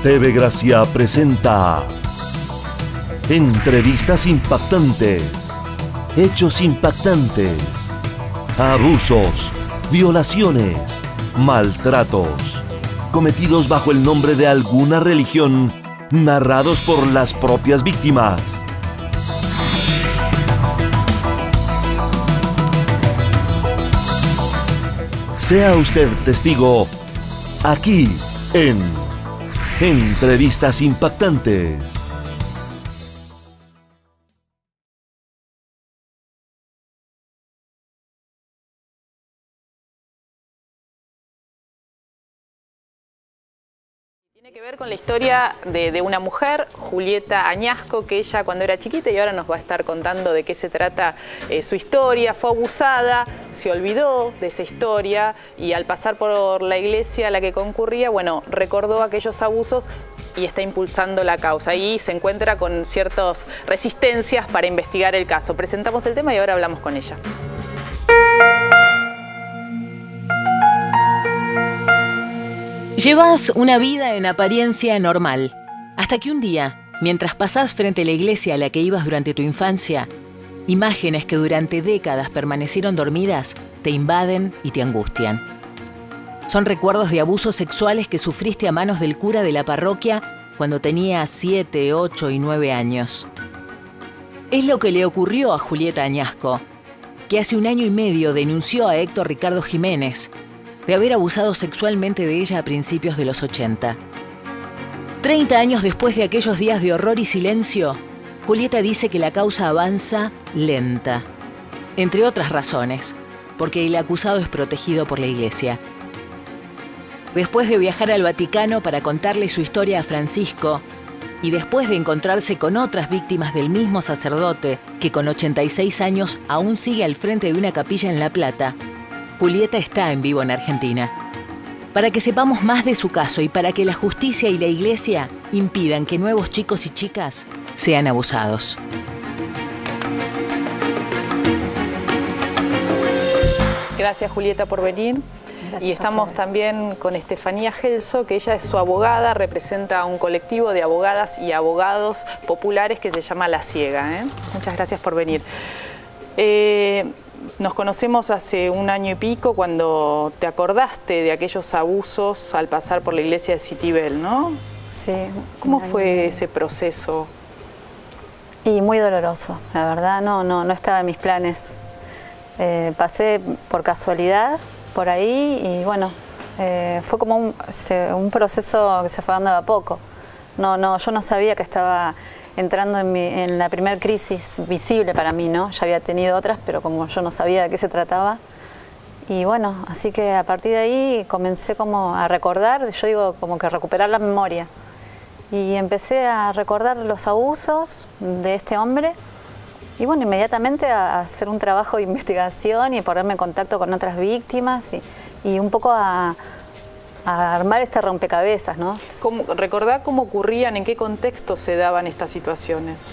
TV Gracia presenta entrevistas impactantes, hechos impactantes, abusos, violaciones, maltratos, cometidos bajo el nombre de alguna religión, narrados por las propias víctimas. Sea usted testigo aquí en Entrevistas Impactantes. Tiene que ver con la historia de una mujer, Julieta Añasco, que ella cuando era chiquita, y ahora nos va a estar contando de qué se trata su historia, fue abusada, se olvidó de esa historia y al pasar por la iglesia a la que concurría, bueno, recordó aquellos abusos y está impulsando la causa. Y se encuentra con ciertas resistencias para investigar el caso. Presentamos el tema y ahora hablamos con ella. Llevas una vida en apariencia normal, hasta que un día, mientras pasás frente a la iglesia a la que ibas durante tu infancia, imágenes que durante décadas permanecieron dormidas te invaden y te angustian. Son recuerdos de abusos sexuales que sufriste a manos del cura de la parroquia cuando tenías 7, 8 y 9 años. Es lo que le ocurrió a Julieta Añasco, que hace 1 año y medio denunció a Héctor Ricardo Jiménez de haber abusado sexualmente de ella a principios de los 80. 30 años después de aquellos días de horror y silencio, Julieta dice que la causa avanza lenta. Entre otras razones, porque el acusado es protegido por la iglesia. Después de viajar al Vaticano para contarle su historia a Francisco, y después de encontrarse con otras víctimas del mismo sacerdote, que con 86 años aún sigue al frente de una capilla en La Plata, Julieta está en vivo en Argentina. Para que sepamos más de su caso y para que la justicia y la iglesia impidan que nuevos chicos y chicas sean abusados. Gracias, Julieta, por venir. Y estamos también con Estefanía Gelso, que ella es su abogada, representa a un colectivo de abogadas y abogados populares que se llama La Ciega. Muchas gracias por venir. Nos conocemos hace 1 año y pico cuando te acordaste de aquellos abusos al pasar por la iglesia de Citibel, ¿no? Sí. ¿Cómo fue ese proceso? Y muy doloroso, la verdad, no estaba en mis planes. Pasé por casualidad por ahí y bueno, fue como un proceso que se fue dando de a poco. Yo no sabía que estaba entrando en la primera crisis visible para mí, ¿no? Ya había tenido otras, pero como yo no sabía de qué se trataba. Y bueno, así que a partir de ahí comencé como a recordar, yo digo como que recuperar la memoria. Y empecé a recordar los abusos de este hombre. Y bueno, inmediatamente a hacer un trabajo de investigación y ponerme en contacto con otras víctimas y un poco a armar este rompecabezas, ¿no? ¿Recordá cómo ocurrían, en qué contexto se daban estas situaciones?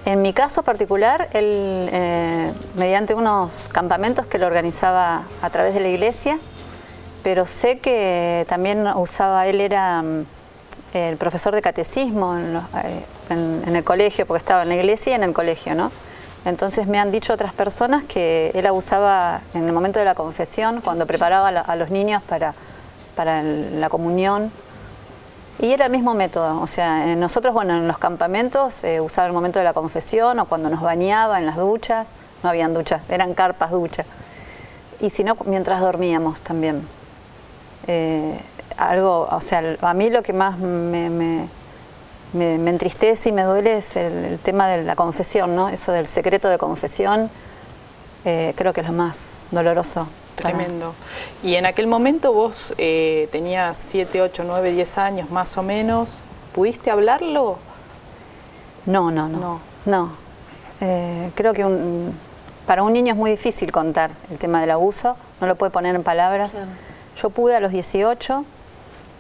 En mi caso particular, él, mediante unos campamentos que lo organizaba a través de la iglesia, pero sé que también él era el profesor de catecismo en el colegio, porque estaba en la iglesia y en el colegio, ¿no? Entonces me han dicho otras personas que él abusaba en el momento de la confesión, cuando preparaba a los niños para la comunión, y era el mismo método. O sea, nosotros, bueno, en los campamentos usaba el momento de la confesión o cuando nos bañaba en las duchas. No habían duchas, eran carpas duchas, y si no, mientras dormíamos también. O sea, a mí lo que más me entristece y me duele es el tema de la confesión, ¿no? Eso del secreto de confesión, creo que es lo más doloroso. Tremendo. Y en aquel momento vos tenías 7, 8, 9, 10 años más o menos. ¿Pudiste hablarlo? No. Creo que para un niño es muy difícil contar el tema del abuso, no lo puede poner en palabras. Claro. Yo pude a los 18,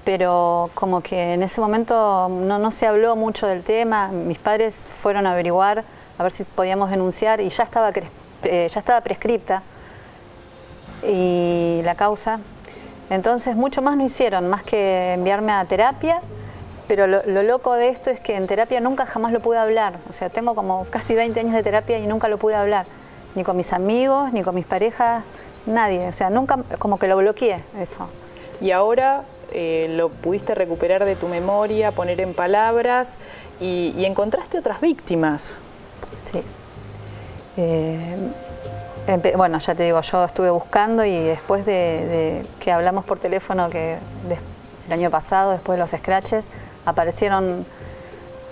pero como que en ese momento no se habló mucho del tema. Mis padres fueron a averiguar, a ver si podíamos denunciar, y ya estaba prescripta y la causa. Entonces mucho más no hicieron, más que enviarme a terapia Pero lo loco de esto es que en terapia nunca jamás lo pude hablar. O sea, tengo como casi 20 años de terapia y nunca lo pude hablar. Ni con mis amigos, ni con mis parejas, nadie. O sea, nunca, como que lo bloqueé, eso. Y ahora lo pudiste recuperar de tu memoria, poner en palabras y encontraste otras víctimas. Sí. Bueno, ya te digo, yo estuve buscando y después de que hablamos por teléfono el año pasado, después de los scratches, aparecieron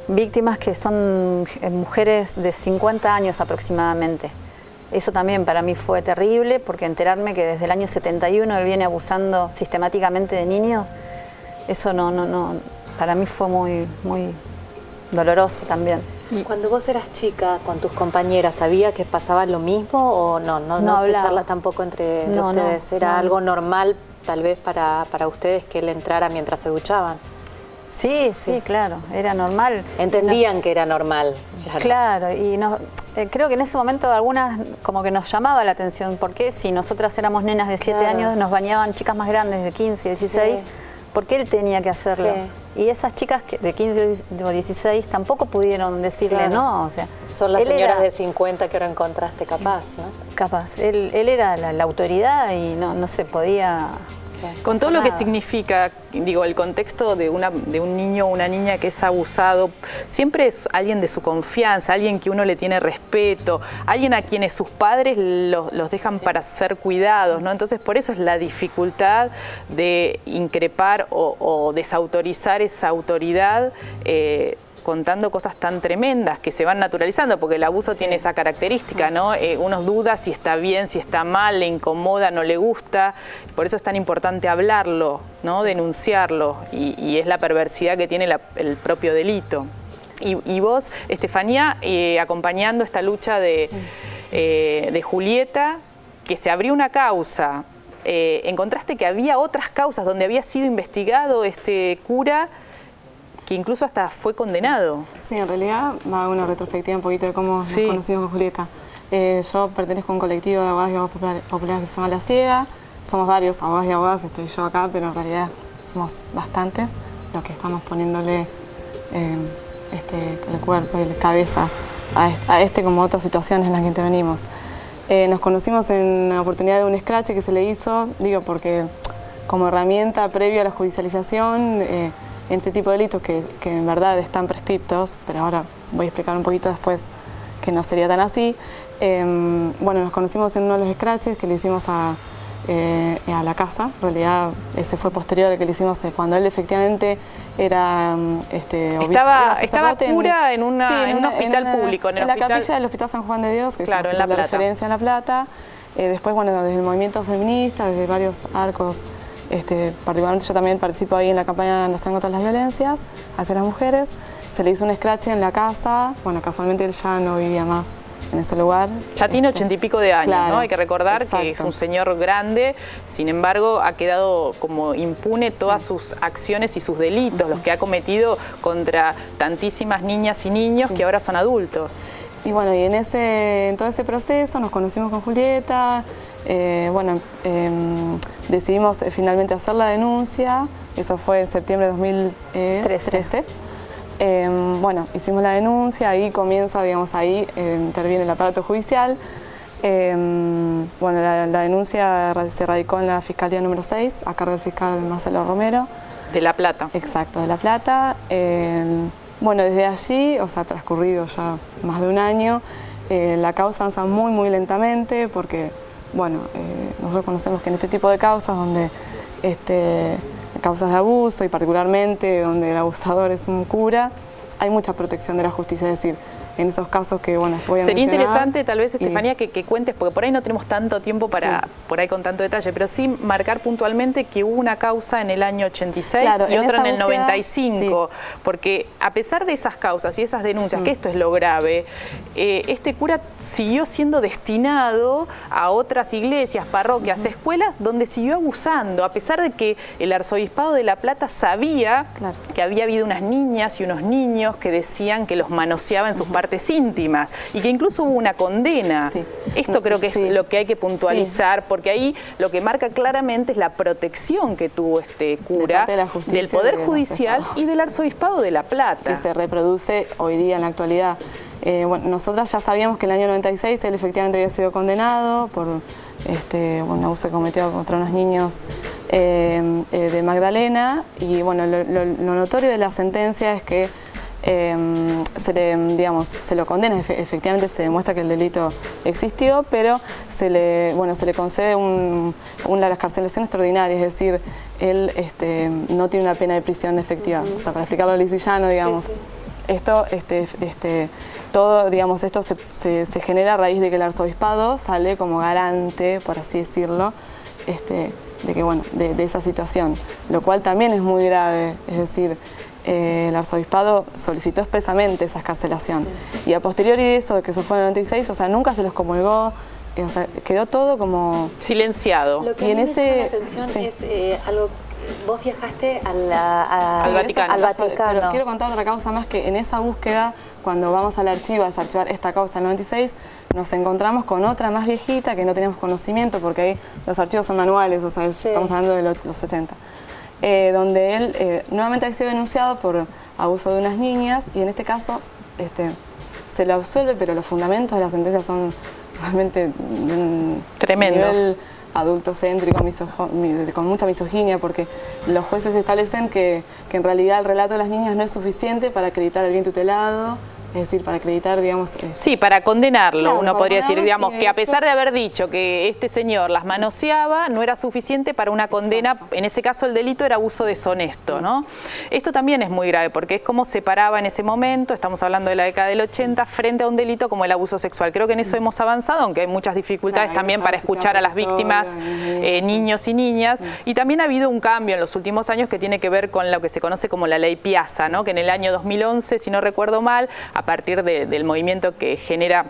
víctimas que son mujeres de 50 años aproximadamente. Eso también para mí fue terrible, porque enterarme que desde el año 71 él viene abusando sistemáticamente de niños, eso para mí fue muy, muy doloroso también. Cuando vos eras chica con tus compañeras, ¿sabía que pasaba lo mismo o no se charla tampoco entre ustedes? ¿Era algo normal tal vez para ustedes que él entrara mientras se duchaban? Sí, claro, era normal. Entendían que era normal. Claro, y creo que en ese momento algunas como que nos llamaba la atención, porque si nosotras éramos nenas de 7 años, nos bañaban chicas más grandes de 15, 16, ¿por qué él tenía que hacerlo? Sí. Y esas chicas de 15 o 16 tampoco pudieron decirle no, o sea... Son las señoras de 50 que ahora encontraste, capaz, ¿no? Capaz, él era la autoridad y no se podía... Con todo lo que significa, digo, el contexto de un niño o una niña que es abusado, siempre es alguien de su confianza, alguien que uno le tiene respeto, alguien a quienes sus padres los dejan para ser cuidados, ¿no? Entonces, por eso es la dificultad de increpar o desautorizar esa autoridad, contando cosas tan tremendas que se van naturalizando, porque el abuso tiene esa característica, ¿no? Uno duda si está bien, si está mal, le incomoda, no le gusta. Por eso es tan importante hablarlo, ¿no? Denunciarlo, y es la perversidad que tiene el propio delito. Y vos, Estefanía, acompañando esta lucha de Julieta, que se abrió una causa, encontraste que había otras causas donde había sido investigado este cura, que incluso hasta fue condenado. Sí, en realidad va a una retrospectiva un poquito de cómo nos conocimos con Julieta. Yo pertenezco a un colectivo de abogados y abogadas populares que se llama La Ciega. Somos varios abogados y abogadas, estoy yo acá, pero en realidad somos bastantes los que estamos poniéndole el cuerpo y la cabeza a como otras situaciones en las que intervenimos. Nos conocimos en la oportunidad de un scratch que se le hizo, digo, porque como herramienta previa a la judicialización, este tipo de delitos que en verdad están prescriptos, pero ahora voy a explicar un poquito después que no sería tan así. Bueno, nos conocimos en uno de los scratches que le hicimos a la casa. En realidad ese fue posterior al que le hicimos cuando él efectivamente era estaba cura en un hospital público, en la capilla del Hospital San Juan de Dios, que es la referencia en La Plata. Después, bueno, desde el movimiento feminista, desde varios arcos. Particularmente yo también participo ahí en la campaña nacional contra las violencias hacia las mujeres. Se le hizo un scratch en la casa. Bueno, casualmente él ya no vivía más en ese lugar. Ya tiene 80 y pico de años, claro, ¿no? Hay que recordar que es un señor grande, sin embargo ha quedado como impune todas sus acciones y sus delitos, los que ha cometido contra tantísimas niñas y niños que ahora son adultos. Y bueno, y en todo ese proceso nos conocimos con Julieta. Decidimos finalmente hacer la denuncia, eso fue en septiembre de 2013. Hicimos la denuncia, ahí comienza, digamos, ahí interviene el aparato judicial. La denuncia se radicó en la Fiscalía número 6, a cargo del fiscal Marcelo Romero. De La Plata. Exacto, de La Plata. Desde allí, o sea, transcurrido ya más de un año, la causa avanza muy, muy lentamente porque, nosotros conocemos que en este tipo de causas, donde causas de abuso y particularmente donde el abusador es un cura, hay mucha protección de la justicia, es decir, en esos casos que, voy a Sería mencionar, interesante tal vez, Estefanía, que cuentes, porque por ahí no tenemos tanto tiempo para, por ahí con tanto detalle, pero sí marcar puntualmente que hubo una causa en el año 86 y otra en el 95, porque a pesar de esas causas y esas denuncias, que esto es lo grave, este cura siguió siendo destinado a otras iglesias, parroquias, escuelas, donde siguió abusando, a pesar de que el arzobispado de La Plata sabía que había habido unas niñas y unos niños que decían que los manoseaba en sus partes partes íntimas y que incluso hubo una condena. Sí. Esto creo que es lo que hay que puntualizar, porque ahí lo que marca claramente es la protección que tuvo este cura del Poder Judicial y del Arzobispado de La Plata. Que se reproduce hoy día en la actualidad. Bueno, nosotras ya sabíamos que en el año 96 él efectivamente había sido condenado por un abuso cometido contra unos niños de Magdalena, y bueno, lo notorio de la sentencia es que se lo condena, efectivamente se demuestra que el delito existió, pero se le concede una de las carcelaciones extraordinarias, es decir, él no tiene una pena de prisión efectiva. O sea, para explicarlo lisillano, digamos, esto, todo, digamos, esto se genera a raíz de que el arzobispado sale como garante, por así decirlo, de que, bueno, de esa situación, lo cual también es muy grave, es decir, el arzobispado solicitó expresamente esa excarcelación y a posteriori de eso, que eso fue en el 96, o sea, nunca se los comulgó, o sea, quedó todo como silenciado. Lo que a mí me llama la atención es algo. Vos viajaste al Vaticano. Pero quiero contar otra causa más, que en esa búsqueda, cuando vamos al archivo a desarchivar esta causa del 96, nos encontramos con otra más viejita que no teníamos conocimiento, porque ahí los archivos son manuales, o sea, estamos hablando de los 80. Donde él nuevamente ha sido denunciado por abuso de unas niñas, y en este caso se lo absuelve, pero los fundamentos de la sentencia son realmente tremendos. Nivel adultocéntrico, con mucha misoginia, porque los jueces establecen que en realidad el relato de las niñas no es suficiente para acreditar el bien tutelado. Es decir, para acreditar, digamos... Sí, para condenarlo, claro, uno podría decir, digamos, que a pesar de haber dicho que este señor las manoseaba, no era suficiente para una condena. Exacto. En ese caso el delito era abuso deshonesto, ¿no? Esto también es muy grave, porque es como separaba en ese momento, estamos hablando de la década del 80, frente a un delito como el abuso sexual. Creo que en eso hemos avanzado, aunque hay muchas dificultades también para escuchar a las víctimas, niños y niñas. Y también ha habido un cambio en los últimos años que tiene que ver con lo que se conoce como la ley Piazza, ¿no? Que en el año 2011, si no recuerdo mal, a partir del movimiento que genera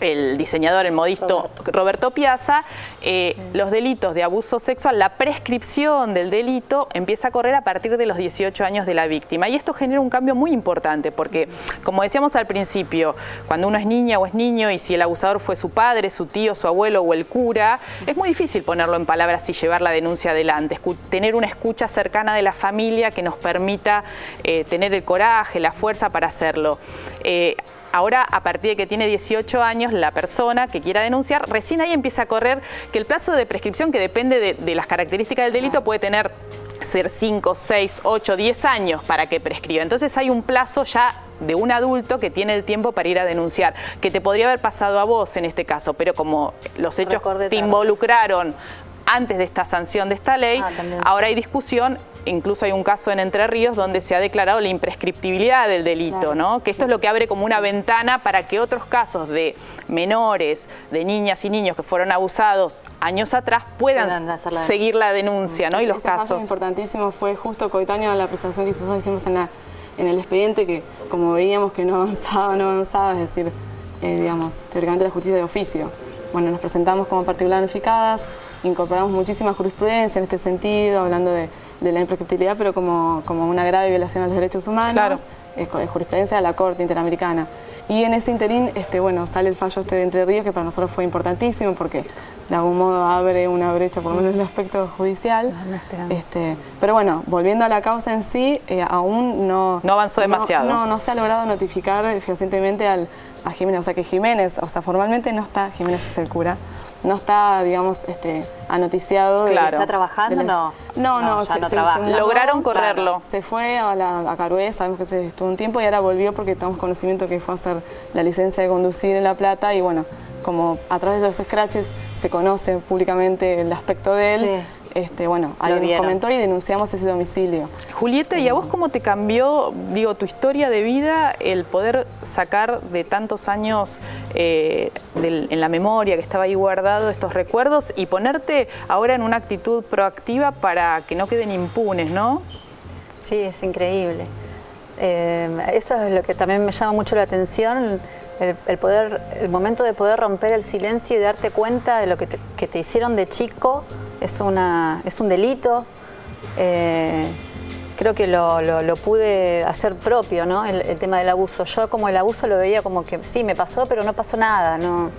el diseñador, el modisto Roberto Piazza, los delitos de abuso sexual, la prescripción del delito empieza a correr a partir de los 18 años de la víctima. Y esto genera un cambio muy importante, porque, como decíamos al principio, cuando uno es niña o es niño, y si el abusador fue su padre, su tío, su abuelo o el cura, es muy difícil ponerlo en palabras y llevar la denuncia adelante. Tener una escucha cercana de la familia que nos permita tener el coraje, la fuerza para hacerlo. Ahora, a partir de que tiene 18 años, la persona que quiera denunciar, recién ahí empieza a correr que el plazo de prescripción, que depende de las características del delito, puede ser 5, 6, 8, 10 años para que prescriba. Entonces hay un plazo ya de un adulto que tiene el tiempo para ir a denunciar, que te podría haber pasado a vos en este caso, pero como los hechos te involucraron antes de esta sanción de esta ley, ahora hay discusión. Incluso hay un caso en Entre Ríos donde se ha declarado la imprescriptibilidad del delito, ¿no? Que esto es lo que abre como una ventana para que otros casos de menores, de niñas y niños que fueron abusados años atrás puedan seguir la denuncia, ¿no? Y los casos. Caso importantísimo fue justo coetáneo a la presentación que nosotros hicimos en el expediente, que como veíamos que no avanzaba, es decir, digamos, teóricamente la justicia de oficio. Bueno, nos presentamos como particular unificadas, incorporamos muchísima jurisprudencia en este sentido, hablando de la imprescriptibilidad, pero como una grave violación a los derechos humanos, claro. Jurisprudencia de la Corte Interamericana. Y en ese interín, bueno, sale el fallo de Entre Ríos, que para nosotros fue importantísimo, porque de algún modo abre una brecha, por lo menos en el aspecto judicial. Pero bueno, volviendo a la causa en sí, aún no avanzó demasiado. No se ha logrado notificar fehacientemente a Jiménez, o sea que Jiménez, o sea, formalmente no está, Jiménez es el cura, no está, digamos, anoticiado. Claro. ¿Está trabajando? No, ya no trabaja. Lograron correrlo. Se fue a Carué, sabemos que se estuvo un tiempo y ahora volvió porque tenemos conocimiento que fue a hacer la licencia de conducir en La Plata, y bueno, como a través de los scratches se conoce públicamente el aspecto de él. Bueno, alguien nos comentó y denunciamos ese domicilio. Julieta, ¿y a vos cómo te cambió, tu historia de vida, el poder sacar de tantos años en la memoria que estaba ahí guardado estos recuerdos y ponerte ahora en una actitud proactiva para que no queden impunes, ¿no? Sí, es increíble. Eso es lo que también me llama mucho la atención, el momento de poder romper el silencio y darte cuenta de lo que te hicieron de chico. Es un delito, creo que lo pude hacer propio, ¿no? El tema del abuso. Yo como el abuso lo veía como que sí, me pasó, pero no pasó nada, ¿no?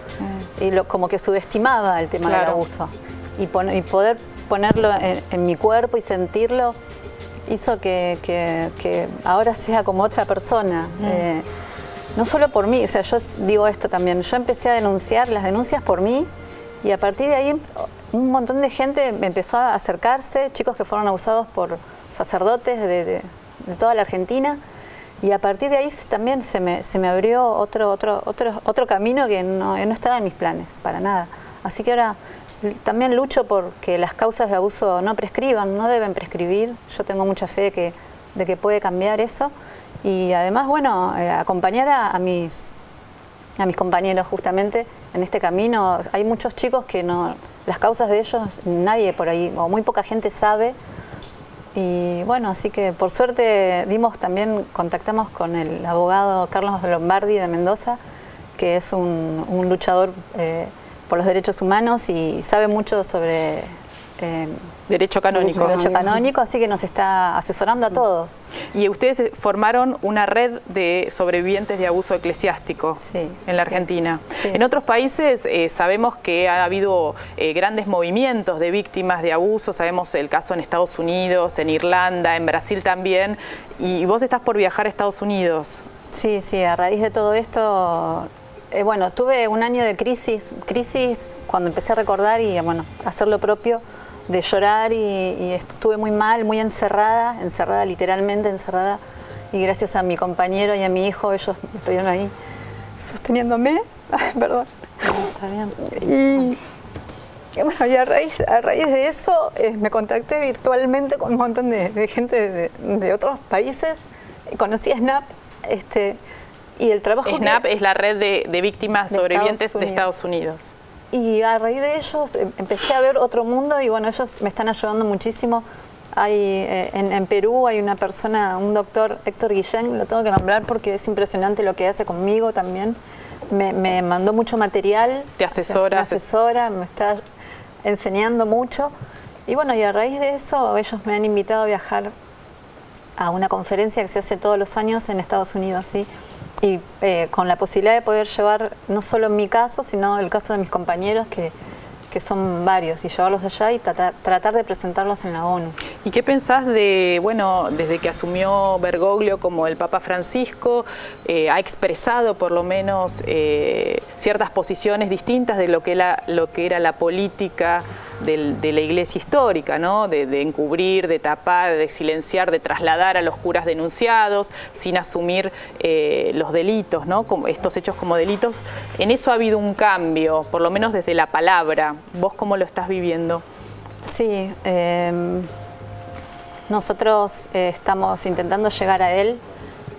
Y como que subestimaba el tema del abuso. Y poder ponerlo en mi cuerpo y sentirlo hizo que ahora sea como otra persona. No solo por mí, o sea, yo digo esto también, yo empecé a denunciar las denuncias por mí y a partir de ahí un montón de gente me empezó a acercarse, chicos que fueron abusados por sacerdotes de toda la Argentina, y a partir de ahí también se me abrió otro camino que no estaba en mis planes, para nada. Así que ahora también lucho por que las causas de abuso no prescriban, no deben prescribir. Yo tengo mucha fe de que puede cambiar eso. Y además, bueno, acompañar a mis compañeros justamente en este camino. Hay muchos chicos que las causas de ellos nadie por ahí, o muy poca gente sabe. Y bueno, así que por suerte contactamos con el abogado Carlos Lombardi de Mendoza, que es un luchador por los derechos humanos y sabe mucho sobre derecho canónico. Así que nos está asesorando a todos. Y ustedes formaron una red de sobrevivientes de abuso eclesiástico en la Argentina. En otros países sabemos que ha habido grandes movimientos de víctimas de abuso, sabemos el caso en Estados Unidos, en Irlanda, en Brasil también, y vos estás por viajar a Estados Unidos. Sí, a raíz de todo esto, bueno, tuve un año de crisis cuando empecé a recordar y hacer lo propio, de llorar y estuve muy mal, muy encerrada, literalmente encerrada, y gracias a mi compañero y a mi hijo, ellos estuvieron ahí sosteniéndome. Ay, perdón. Está bien. Y bueno, y a raíz de eso me contacté virtualmente con un montón de gente de otros países, conocí a SNAP, y el trabajo SNAP es la red de víctimas sobrevivientes de Estados Unidos. Y a raíz de ellos empecé a ver otro mundo y bueno, ellos me están ayudando muchísimo. Hay en Perú hay una persona, un doctor, Héctor Guillén, lo tengo que nombrar porque es impresionante lo que hace conmigo también. Me mandó mucho material. Te asesora. Me asesora, me está enseñando mucho. Y bueno, y a raíz de eso ellos me han invitado a viajar a una conferencia que se hace todos los años en Estados Unidos, ¿sí? Y con la posibilidad de poder llevar no solo mi caso, sino el caso de mis compañeros, que son varios, y llevarlos allá y tratar de presentarlos en la ONU. ¿Y qué pensás desde que asumió Bergoglio como el Papa Francisco, ha expresado por lo menos ciertas posiciones distintas de lo que era la política de la Iglesia histórica, ¿no? De encubrir, de tapar, de silenciar, de trasladar a los curas denunciados sin asumir los delitos, ¿no? Como estos hechos como delitos? En eso ha habido un cambio, por lo menos desde la palabra. ¿Vos cómo lo estás viviendo? Sí, nosotros estamos intentando llegar a él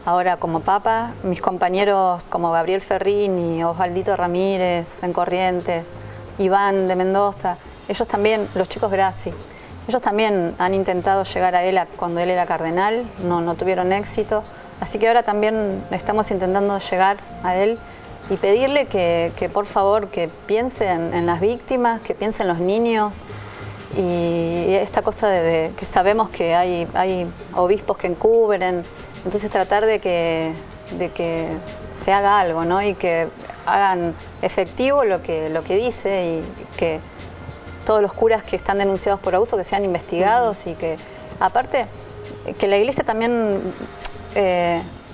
ahora como Papa. Mis compañeros como Gabriel Ferrini, Osvaldito Ramírez en Corrientes, Iván de Mendoza, ellos también, los chicos Graci, ellos también han intentado llegar a él cuando él era cardenal, no tuvieron éxito. Así que ahora también estamos intentando llegar a él y pedirle que por favor que piense en las víctimas, que piense en los niños, y esta cosa de que sabemos que hay obispos que encubren, entonces tratar de que se haga algo, ¿no? Y que hagan efectivo lo que dice, y que todos los curas que están denunciados por abuso que sean investigados, y que aparte que la Iglesia también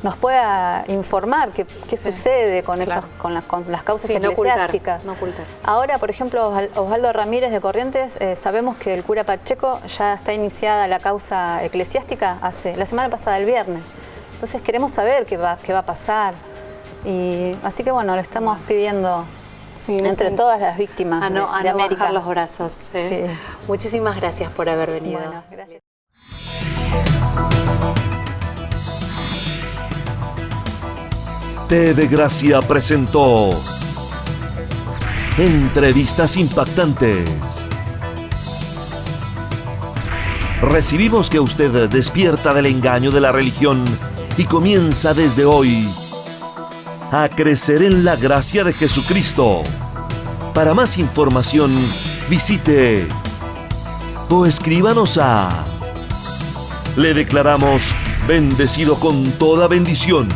nos pueda informar qué sucede con las causas eclesiásticas. No ocultar. Ahora, por ejemplo, Osvaldo Ramírez de Corrientes, sabemos que el cura Pacheco ya está iniciada la causa eclesiástica la semana pasada, el viernes. Entonces queremos saber qué va a pasar. Y así que bueno, le estamos pidiendo entre todas las víctimas de América. No bajar los brazos. Sí. Muchísimas gracias por haber venido. Bueno, gracias. TV Gracia presentó Entrevistas Impactantes. Recibimos que usted despierta del engaño de la religión y comienza desde hoy a crecer en la gracia de Jesucristo. Para más información, visite o escríbanos a le declaramos bendecido con toda bendición.